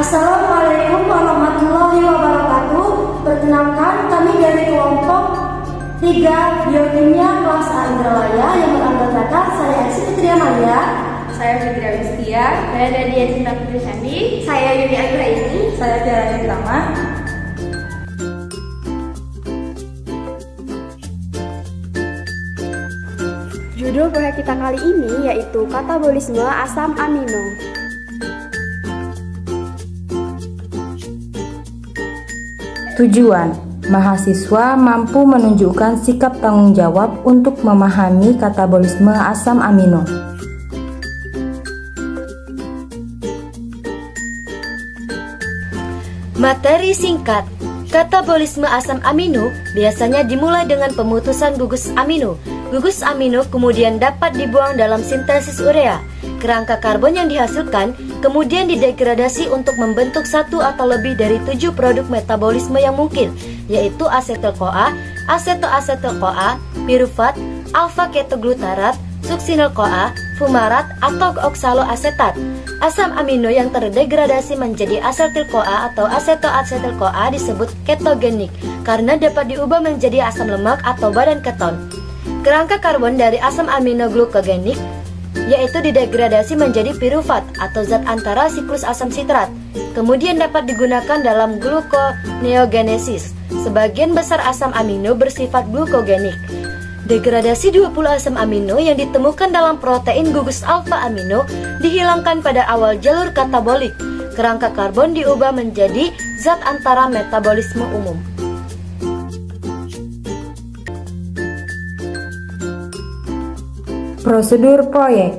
Assalamualaikum warahmatullahi wabarakatuh. Perkenalkan, kami dari kelompok 3 Biokimia kelas A Indralaya yang beranggotakan saya Esi Fitria Malia, saya Fitria Wistia, saya Nadia Cinta Putri Sandi, saya Yuni Anggraini, saya Tiara Citrama. Judul proyek kita kali ini yaitu katabolisme asam amino. Tujuan, mahasiswa mampu menunjukkan sikap tanggung jawab untuk memahami katabolisme asam amino. Materi singkat. Katabolisme asam amino biasanya dimulai dengan pemutusan gugus amino. Gugus amino kemudian dapat dibuang dalam sintesis urea. Kerangka karbon yang dihasilkan kemudian didegradasi untuk membentuk satu atau lebih dari 7 produk metabolisme yang mungkin, yaitu asetil-CoA, aseto-asetil-CoA, pirufat, alfa-ketoglutarat, suksinil-CoA, fumarat, atau oksaloasetat. Asam amino yang terdegradasi menjadi asetil-CoA atau aseto-asetil-CoA disebut ketogenik karena dapat diubah menjadi asam lemak atau badan keton. Kerangka karbon dari asam amino glukogenik yaitu didegradasi menjadi pirufat atau zat antara siklus asam sitrat. Kemudian dapat digunakan dalam gluconeogenesis. Sebagian besar asam amino bersifat glukogenik. Degradasi 20 asam amino yang ditemukan dalam protein gugus alfa amino dihilangkan pada awal jalur katabolik. Kerangka karbon diubah menjadi zat antara metabolisme umum. Prosedur proyek.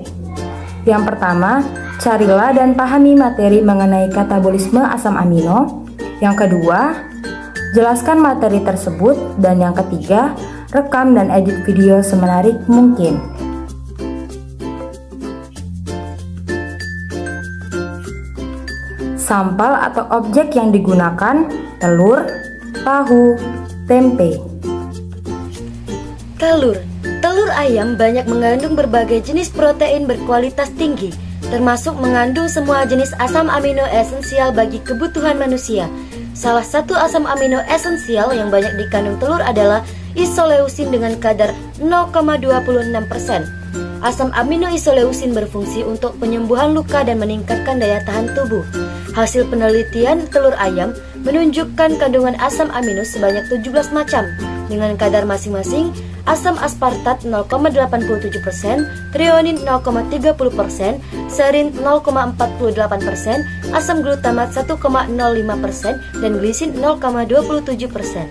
Yang pertama, carilah dan pahami materi mengenai katabolisme asam amino. Yang kedua, jelaskan materi tersebut. Dan yang ketiga, rekam dan edit video semenarik mungkin. Sampel atau objek yang digunakan: telur, tahu, tempe. Telur ayam banyak mengandung berbagai jenis protein berkualitas tinggi, termasuk mengandung semua jenis asam amino esensial bagi kebutuhan manusia. Salah satu asam amino esensial yang banyak dikandung telur adalah isoleusin dengan kadar 0,26%. Asam amino isoleusin berfungsi untuk penyembuhan luka dan meningkatkan daya tahan tubuh. Hasil penelitian telur ayam menunjukkan kandungan asam amino sebanyak 17 macam dengan kadar masing-masing: asam aspartat 0,87%, treonin 0,30%, serin 0,48%, asam glutamat 1,05%, dan glisin 0,27%.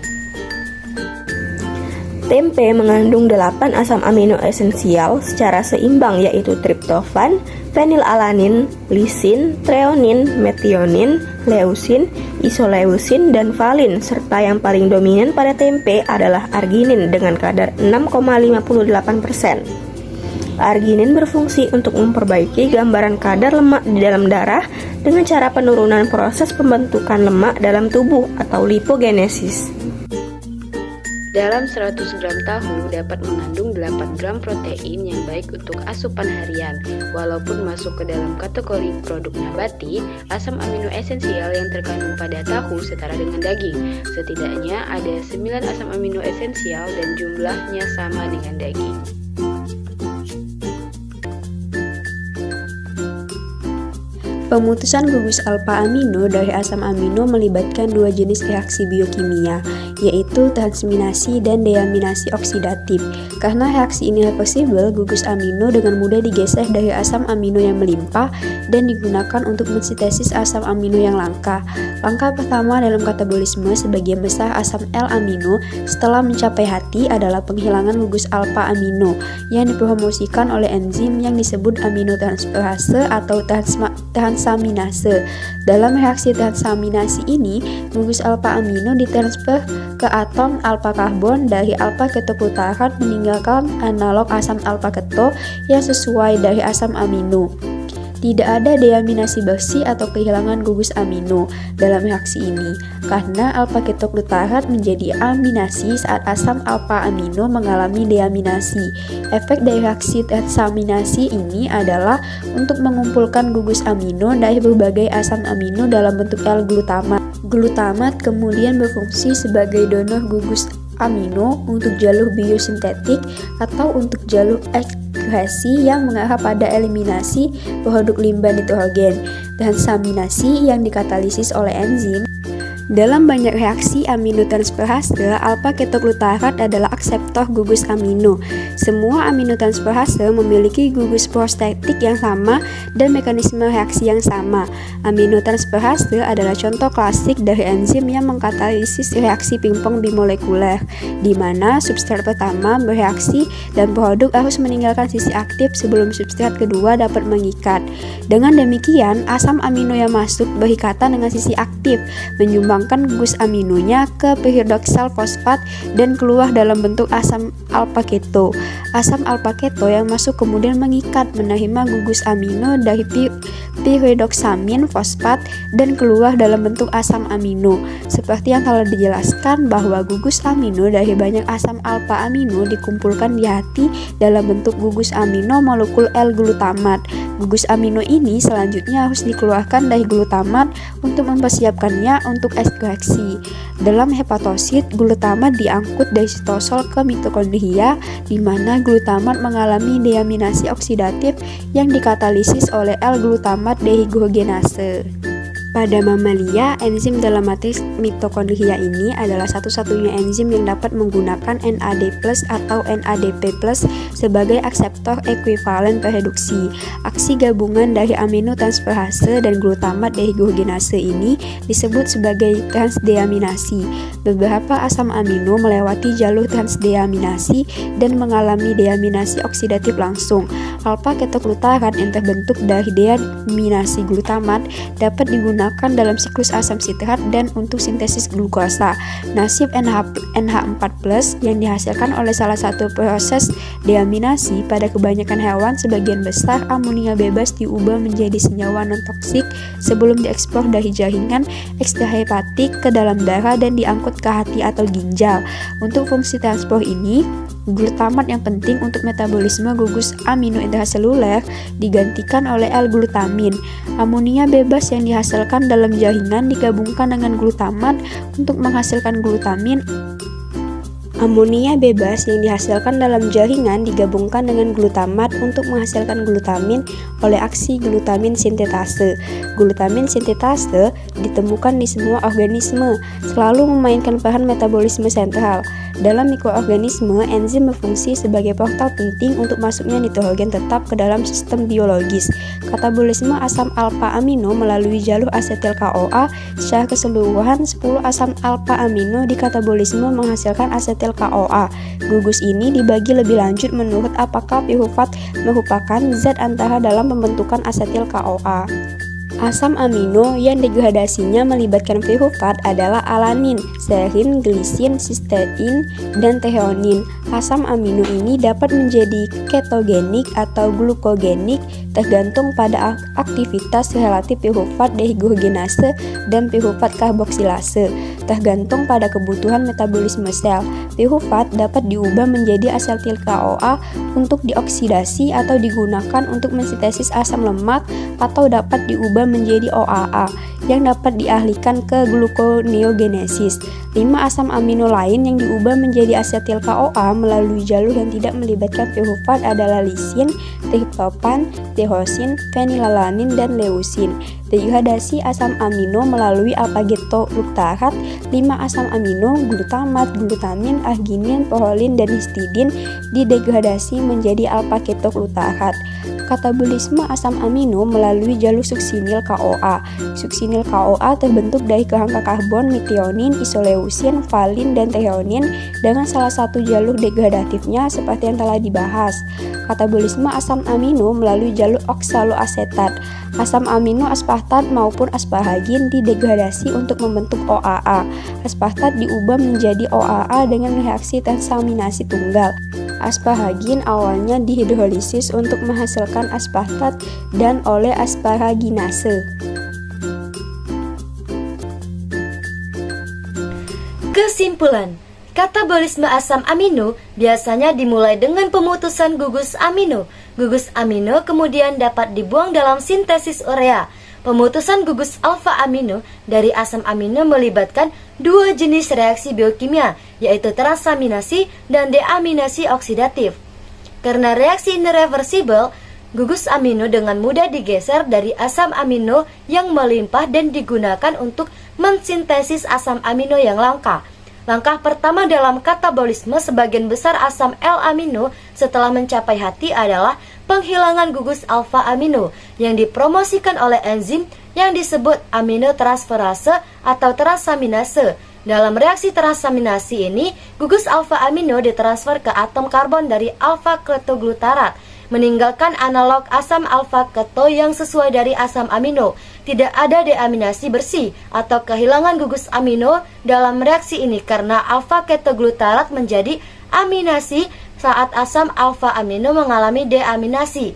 Tempe mengandung 8 asam amino esensial secara seimbang, yaitu triptofan, fenilalanin, lisin, treonin, metionin, leusin, isoleusin, dan valin, serta yang paling dominan pada tempe adalah arginin dengan kadar 6,58%. Arginin berfungsi untuk memperbaiki gambaran kadar lemak di dalam darah dengan cara penurunan proses pembentukan lemak dalam tubuh atau lipogenesis. Dalam 100 gram tahu dapat mengandung 8 gram protein yang baik untuk asupan harian. Walaupun masuk ke dalam kategori produk nabati, asam amino esensial yang terkandung pada tahu setara dengan daging. Setidaknya ada 9 asam amino esensial dan jumlahnya sama dengan daging. Pemutusan gugus alfa amino dari asam amino melibatkan 2 jenis reaksi biokimia, yaitu transminasi dan deaminasi oksidatif. Karena reaksi ini reversibel, gugus amino dengan mudah digeser dari asam amino yang melimpah dan digunakan untuk mensintesis asam amino yang langka. Langkah pertama dalam katabolisme sebagian besar asam L-amino setelah mencapai hati adalah penghilangan gugus alfa amino yang dipromosikan oleh enzim yang disebut aminotransferase atau transaminase. Dalam reaksi transaminasi ini, gugus alfa amino ditransfer ke atom alfa karbon dari alfa ketoglutarat meninggalkan analog asam alfa keto yang sesuai dari asam amino. Tidak ada deaminasi bersih atau kehilangan gugus amino dalam reaksi ini, karena alpha-ketoglutarat menjadi aminasi saat asam alpha-amino mengalami deaminasi. Efek dari reaksi transaminasi ini adalah untuk mengumpulkan gugus amino dari berbagai asam amino dalam bentuk L-glutamat. Glutamat kemudian berfungsi sebagai donor gugus amino untuk jalur biosintetik atau untuk jalur ekskresi yang mengarah pada eliminasi produk limbah nitrogen. Transaminasi yang dikatalisis oleh enzim. Dalam banyak reaksi aminotransferase, alpha-ketoglutarat adalah akseptor gugus amino. Semua aminotransferase memiliki gugus prostetik yang sama dan mekanisme reaksi yang sama. Aminotransferase adalah contoh klasik dari enzim yang mengkatalisis reaksi pingpong bimolekuler, di mana substrat pertama bereaksi dan produk harus meninggalkan sisi aktif sebelum substrat kedua dapat mengikat. Dengan demikian, asam amino yang masuk berikatan dengan sisi aktif, menyumbangkan gugus aminonya ke piridoksal fosfat dan keluar dalam bentuk asam alpha-keto. Asam alpha-keto yang masuk kemudian mengikat menerima gugus amino dari piridoksamin fosfat dan keluar dalam bentuk asam amino. Seperti yang telah dijelaskan bahwa gugus amino dari banyak asam alpha-amino dikumpulkan di hati dalam bentuk gugus amino molekul L-glutamat. Gugus amino ini selanjutnya harus dikeluarkan dari glutamat untuk mempersiapkannya untuk ekskresi. Dalam hepatosit, glutamat diangkut dari sitosol ke mitokondria, di mana glutamat mengalami deaminasi oksidatif yang dikatalisis oleh L-glutamat dehidrogenase. Pada mamalia, enzim dalam matriks mitokondria ini adalah satu-satunya enzim yang dapat menggunakan NAD+ atau NADP+ sebagai akseptor ekuivalen pereduksi. Aksi gabungan dari aminotransferase dan glutamat dehidrogenase ini disebut sebagai transdeaminasi. Beberapa asam amino melewati jalur transdeaminasi dan mengalami deaminasi oksidatif langsung. Alpha-ketoglutarat yang terbentuk dari deaminasi glutamat dapat digunakan dalam siklus asam sitrat dan untuk sintesis glukosa. Nasib NH4+ yang dihasilkan oleh salah satu proses deaminasi pada kebanyakan hewan, sebagian besar amonia bebas diubah menjadi senyawa non-toksik sebelum diekspor dari jaringan ekstrahepatik ke dalam darah dan diangkut ke hati atau ginjal. Untuk fungsi transport ini, glutamat yang penting untuk metabolisme gugus amino intraseluler digantikan oleh L-glutamin. Amonia bebas yang dihasilkan dalam jaringan digabungkan dengan glutamat untuk menghasilkan glutamin. Amonia bebas yang dihasilkan dalam jaringan digabungkan dengan glutamat untuk menghasilkan glutamin oleh aksi glutamin sintetase. Glutamin sintetase ditemukan di semua organisme, selalu memainkan peran metabolisme sentral. Dalam mikroorganisme, enzim berfungsi sebagai portal penting untuk masuknya nitrogen tetap ke dalam sistem biologis. Katabolisme asam alpha-amino melalui jalur asetil-CoA. Secara keseluruhan, 10 asam alpha-amino di katabolisme menghasilkan asetil-CoA. Gugus ini dibagi lebih lanjut menurut apakah pirufat merupakan zat antara dalam pembentukan asetil-CoA. Asam amino yang degradasinya melibatkan pirufat adalah alanin, serin, glisin, sistein, dan threonin. Asam amino ini dapat menjadi ketogenik atau glukogenik tergantung pada aktivitas relatif pirufat dehidrogenase dan pirufat karboksilase. Tergantung pada kebutuhan metabolisme sel, pirufat dapat diubah menjadi asetil-CoA untuk dioksidasi atau digunakan untuk mensintesis asam lemak, atau dapat diubah menjadi OAA yang dapat dialihkan ke gluconeogenesis. 5 asam amino lain yang diubah menjadi asetil-CoA melalui jalur yang tidak melibatkan pirufat adalah lisin, triptofan, tyrosin, fenilalanin, dan leusin. Degradasi asam amino melalui alpha-ketoglutarat, 5 asam amino, glutamat, glutamin, arginin, prolin, dan histidin didegradasi menjadi alpha-ketoglutarat. Katabolisme asam amino melalui jalur suksinil-CoA. Suksinil-CoA terbentuk dari kerangka karbon, metionin, isoleusin, valin, dan threonin dengan salah satu jalur degradatifnya seperti yang telah dibahas. Katabolisme asam amino melalui jalur oksaloasetat. Asam amino aspartate aspartat maupun asparagin didegradasi untuk membentuk OAA. Aspartat diubah menjadi OAA dengan reaksi transaminasi tunggal. Asparagin awalnya dihidrolisis untuk menghasilkan aspartat dan oleh asparaginase. Kesimpulan, katabolisme asam amino biasanya dimulai dengan pemutusan gugus amino. Gugus amino kemudian dapat dibuang dalam sintesis urea. Pemutusan gugus alfa amino dari asam amino melibatkan dua jenis reaksi biokimia, yaitu transaminasi dan deaminasi oksidatif. Karena reaksi ini reversibel, gugus amino dengan mudah digeser dari asam amino yang melimpah dan digunakan untuk mensintesis asam amino yang langka. Langkah pertama dalam katabolisme sebagian besar asam L-amino setelah mencapai hati adalah penghilangan gugus alfa amino yang dipromosikan oleh enzim yang disebut aminotransferase atau transaminase. Dalam reaksi transaminasi ini, gugus alfa amino ditransfer ke atom karbon dari alfa ketoglutarat, meninggalkan analog asam alfa keto yang sesuai dari asam amino. Tidak ada deaminasi bersih atau kehilangan gugus amino dalam reaksi ini karena alfa ketoglutarat menjadi aminasi saat asam alfa amino mengalami deaminasi.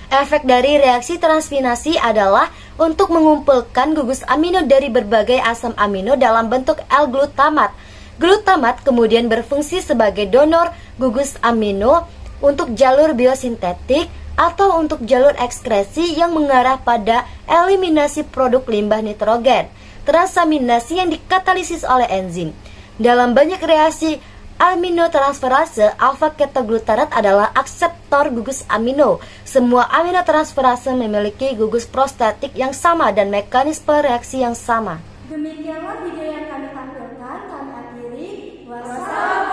Efek dari reaksi transfinasi adalah untuk mengumpulkan gugus amino dari berbagai asam amino dalam bentuk L-glutamat. Glutamat kemudian berfungsi sebagai donor gugus amino untuk jalur biosintetik atau untuk jalur ekskresi yang mengarah pada eliminasi produk limbah nitrogen, transaminasi yang dikatalisis oleh enzim. Dalam banyak reaksi aminotransferase, alfa ketoglutarat adalah akseptor gugus amino. Semua aminotransferase memiliki gugus prostatik yang sama dan mekanisme reaksi yang sama. Demikianlah video yang kami tampilkan. Kami akhiri. Wassalam.